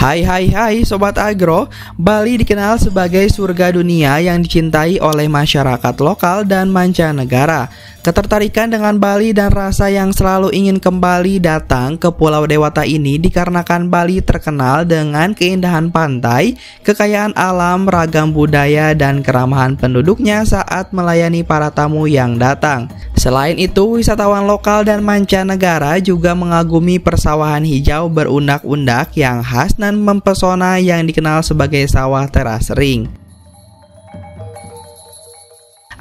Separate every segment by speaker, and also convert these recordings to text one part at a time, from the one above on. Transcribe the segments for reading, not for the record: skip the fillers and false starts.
Speaker 1: Hai Sobat Agro, Bali dikenal sebagai surga dunia yang dicintai oleh masyarakat lokal dan mancanegara. Ketertarikan dengan Bali dan rasa yang selalu ingin kembali datang ke Pulau Dewata ini dikarenakan Bali terkenal dengan keindahan pantai, kekayaan alam, ragam budaya, dan keramahan penduduknya saat melayani para tamu yang datang. Selain itu, wisatawan lokal dan mancanegara juga mengagumi persawahan hijau berundak-undak yang khas dan mempesona yang dikenal sebagai sawah teras ring.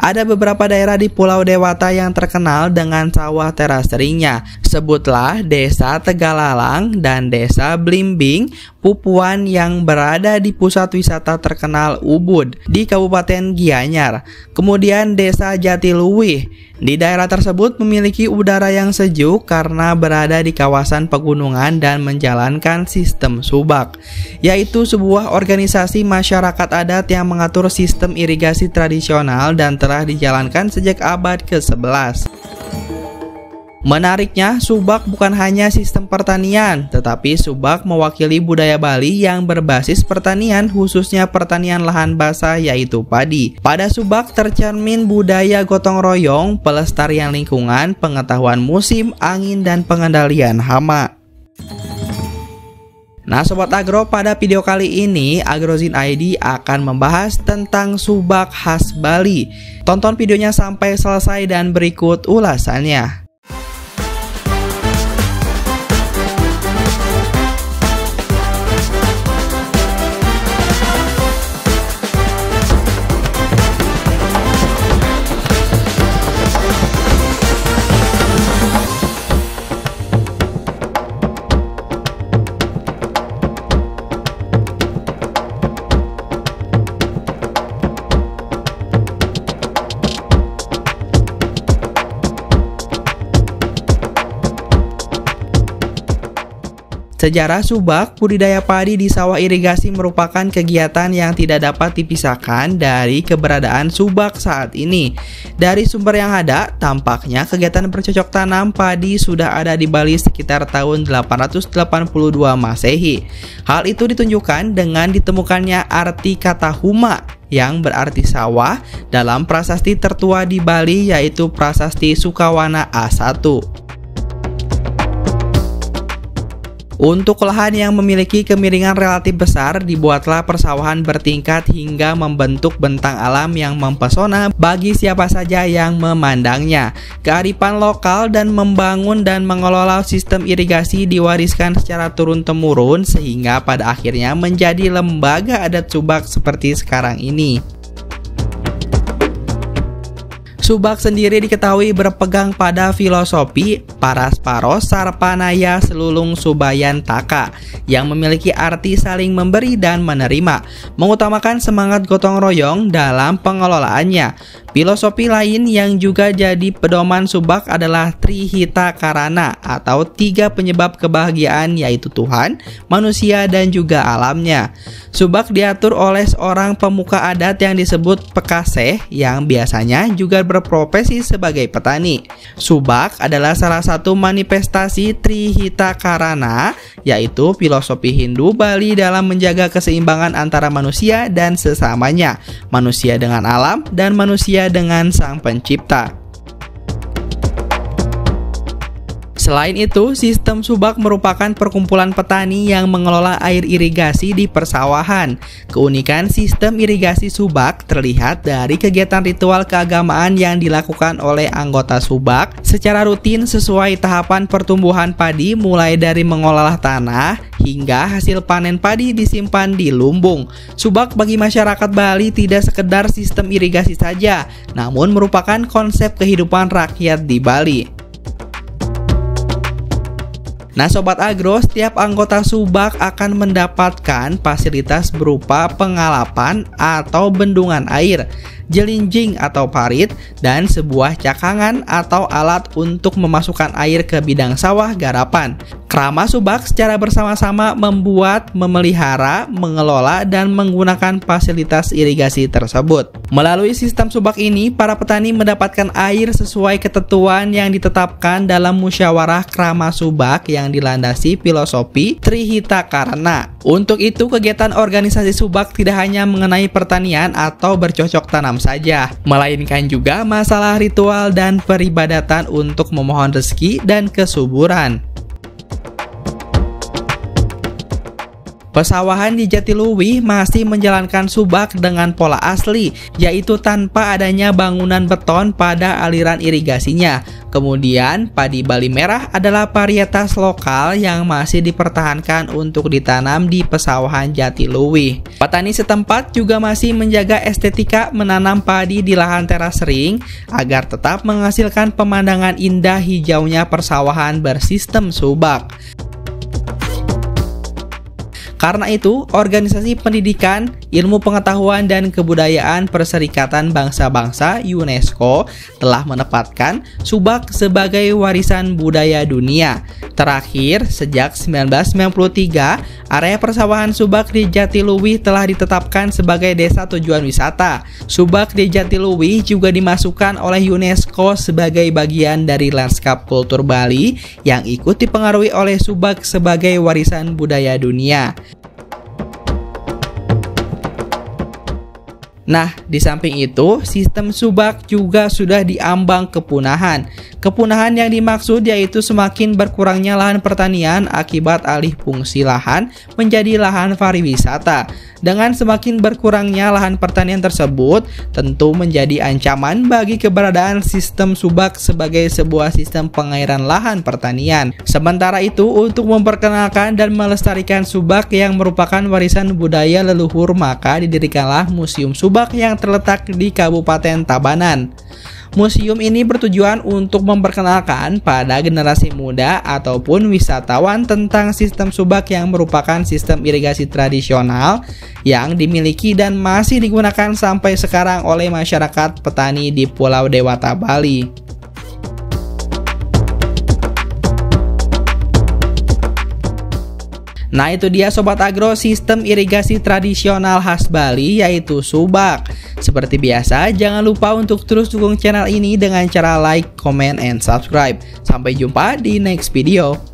Speaker 1: Ada beberapa daerah di Pulau Dewata yang terkenal dengan sawah teras ringnya. Sebutlah Desa Tegalalang dan Desa Blimbing, Pupuan yang berada di pusat wisata terkenal Ubud di Kabupaten Gianyar. Kemudian Desa Jatiluwih. Di daerah tersebut memiliki udara yang sejuk karena berada di kawasan pegunungan dan menjalankan sistem subak, yaitu sebuah organisasi masyarakat adat yang mengatur sistem irigasi tradisional dan telah dijalankan sejak abad ke-11. Menariknya, subak bukan hanya sistem pertanian, tetapi subak mewakili budaya Bali yang berbasis pertanian, khususnya pertanian lahan basah yaitu padi. Pada subak tercermin budaya gotong royong, pelestarian lingkungan, pengetahuan musim, angin, dan pengendalian hama. Nah Sobat Agro, pada video kali ini Agrozin ID akan membahas tentang subak khas Bali. Tonton videonya sampai selesai dan berikut ulasannya. Sejarah subak, budidaya padi di sawah irigasi merupakan kegiatan yang tidak dapat dipisahkan dari keberadaan subak saat ini. Dari sumber yang ada, tampaknya kegiatan bercocok tanam padi sudah ada di Bali sekitar tahun 882 Masehi. Hal itu ditunjukkan dengan ditemukannya arti kata huma yang berarti sawah dalam prasasti tertua di Bali, yaitu Prasasti Sukawana A1. Untuk lahan yang memiliki kemiringan relatif besar, dibuatlah persawahan bertingkat hingga membentuk bentang alam yang mempesona bagi siapa saja yang memandangnya. Kearifan lokal dan membangun dan mengelola sistem irigasi diwariskan secara turun-temurun sehingga pada akhirnya menjadi lembaga adat subak seperti sekarang ini. Subak sendiri diketahui berpegang pada filosofi Parasparos Sarpanaya Selulung Subayan Taka yang memiliki arti saling memberi dan menerima, mengutamakan semangat gotong royong dalam pengelolaannya. Filosofi lain yang juga jadi pedoman subak adalah Trihita Karana atau 3 penyebab kebahagiaan, yaitu Tuhan, manusia, dan juga alamnya. Subak diatur oleh seorang pemuka adat yang disebut Pekaseh yang biasanya juga berprofesi sebagai petani. Subak adalah salah satu manifestasi Trihita Karana, yaitu filosofi Hindu Bali dalam menjaga keseimbangan antara manusia dan sesamanya, manusia dengan alam, dan manusia dengan Sang Pencipta. Selain itu, sistem subak merupakan perkumpulan petani yang mengelola air irigasi di persawahan. Keunikan sistem irigasi subak terlihat dari kegiatan ritual keagamaan yang dilakukan oleh anggota subak secara rutin sesuai tahapan pertumbuhan padi, mulai dari mengolah tanah hingga hasil panen padi disimpan di lumbung. Subak bagi masyarakat Bali tidak sekedar sistem irigasi saja, namun merupakan konsep kehidupan rakyat di Bali. Nah Sobat Agro, setiap anggota subak akan mendapatkan fasilitas berupa pengalapan atau bendungan air. jelinjing atau parit, dan sebuah cakangan atau alat untuk memasukkan air ke bidang sawah garapan. Krama Subak secara bersama-sama membuat, memelihara, mengelola, dan menggunakan fasilitas irigasi tersebut. Melalui sistem subak ini, para petani mendapatkan air sesuai ketentuan yang ditetapkan dalam musyawarah Krama Subak yang dilandasi filosofi Trihita Karana. Untuk itu, kegiatan organisasi subak tidak hanya mengenai pertanian atau bercocok tanam saja, melainkan juga masalah ritual dan peribadatan untuk memohon rezeki dan kesuburan. Pesawahan di Jatiluwih masih menjalankan subak dengan pola asli, yaitu tanpa adanya bangunan beton pada aliran irigasinya. Kemudian, padi Bali Merah adalah varietas lokal yang masih dipertahankan untuk ditanam di pesawahan Jatiluwih. Petani setempat juga masih menjaga estetika menanam padi di lahan teras ring agar tetap menghasilkan pemandangan indah hijaunya persawahan bersistem subak. Karena itu, Organisasi Pendidikan, Ilmu Pengetahuan dan Kebudayaan Perserikatan Bangsa-Bangsa UNESCO telah menempatkan subak sebagai warisan budaya dunia. Terakhir, sejak 1993, area persawahan subak di Jatiluwih telah ditetapkan sebagai desa tujuan wisata. Subak di Jatiluwih juga dimasukkan oleh UNESCO sebagai bagian dari lanskap kultur Bali yang ikut dipengaruhi oleh subak sebagai warisan budaya dunia. Nah, di samping itu, sistem subak juga sudah diambang kepunahan. Kepunahan yang dimaksud yaitu semakin berkurangnya lahan pertanian akibat alih fungsi lahan menjadi lahan pariwisata. Dengan semakin berkurangnya lahan pertanian tersebut, tentu menjadi ancaman bagi keberadaan sistem subak sebagai sebuah sistem pengairan lahan pertanian. Sementara itu, untuk memperkenalkan dan melestarikan subak yang merupakan warisan budaya leluhur, maka didirikanlah Museum Subak yang terletak di Kabupaten Tabanan. Museum ini bertujuan untuk memperkenalkan pada generasi muda ataupun wisatawan tentang sistem subak yang merupakan sistem irigasi tradisional yang dimiliki dan masih digunakan sampai sekarang oleh masyarakat petani di Pulau Dewata, Bali. Nah, itu dia Sobat Agro, sistem irigasi tradisional khas Bali yaitu subak. Seperti biasa, jangan lupa untuk terus dukung channel ini dengan cara like, comment, and subscribe. Sampai jumpa di next video.